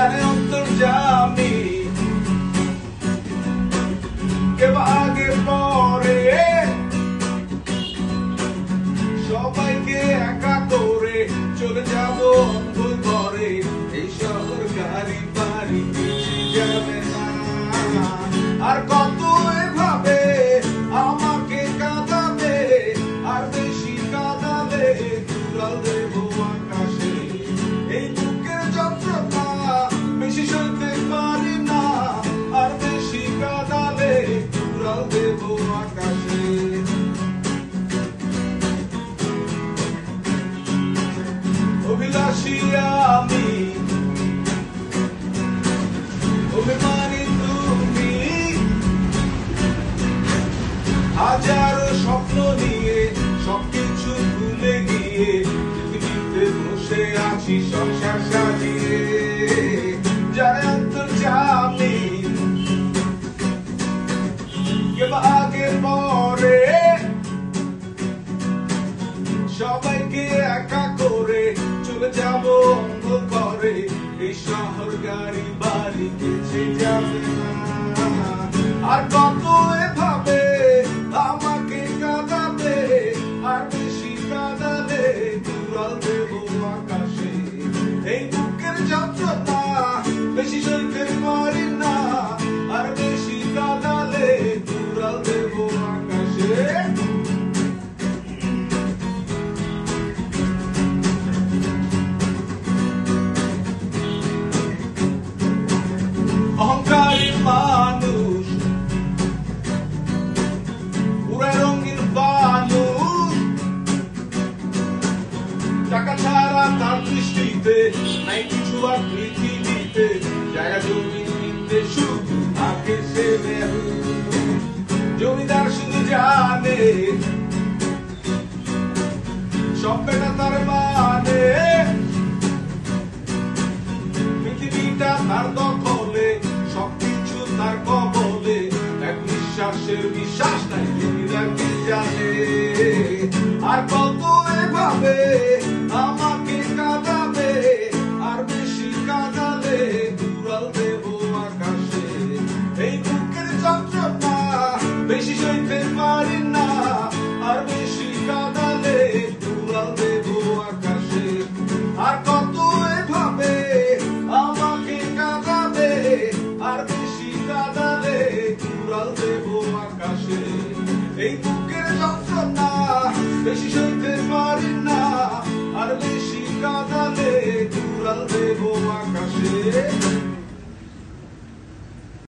জানে অন্তর্যামী কেউ আগে পরে সবাইকে একা করে চলে যাব অন্ধকারে এই শহর গাড়ি বাড়ি কিছু যাবে না আর কত এভাবে আমাকে কাঁদাবে আর বেশি কাঁদাবে উড়াল দেব আকাশে এই বুকের যন্ত্রণা বেশি সইতে পারি না আর বেশি কাঁদালে উড়াল দেব আকাশে অভিলাষী আমি অভিমানী তুমি হাজারো স্বপ্ন নিয়ে সবকিছু ভুলে গিয়ে পৃথিবীতে বসে আছি সংসার সাজিয়ে যারা অন্তর্যামী কেউ আগে পরে সবাইকে একা করে চলে যাব অন্ধকারে এই শহর গাড়ি বাড়ি কিছু যাবে না আর কত এভাবে আমাকে কাঁদাবে আর বেশি কাঁদালে উড়াল দেব আকাশে এই বুকের যন্ত্রণা বেশি সইতে পারি না আর বেশি কাঁদালে উড়াল দেব আকাশে অহংকারী মানুষ পুরা রঙিন মানুষ টাকা ছাড়া তার দৃষ্টিতে নাই কিছু আর পৃথিবীতে জায়গা জমি কিনতে শুধু থাকে সে জমিদার শুধু জানে সব বেটা তার মানে পৃথিবীটা তার দখলে সবকিছু তার কবলে এক নিঃশ্বাসের বিশ্বাস নাই জমিদার কি জানে আর কত এভাবে আমাকে কাঁদাবে আর বেশি কাঁদালে উড়াল দেব আকাশে এই বুকের যন্ত্রণা বেশি সইতে পারি না আর বেশি কাঁদালে উড়াল দেব আকাশে আর কত এভাবে আমাকে কাঁদাবে আর বেশি কাঁদালে উড়াল দেব আকাশে এই বুকের যন্ত্রণা বেশি সইতে পারি না আর বেশি কাঁদালে উড়াল দেব আকাশে।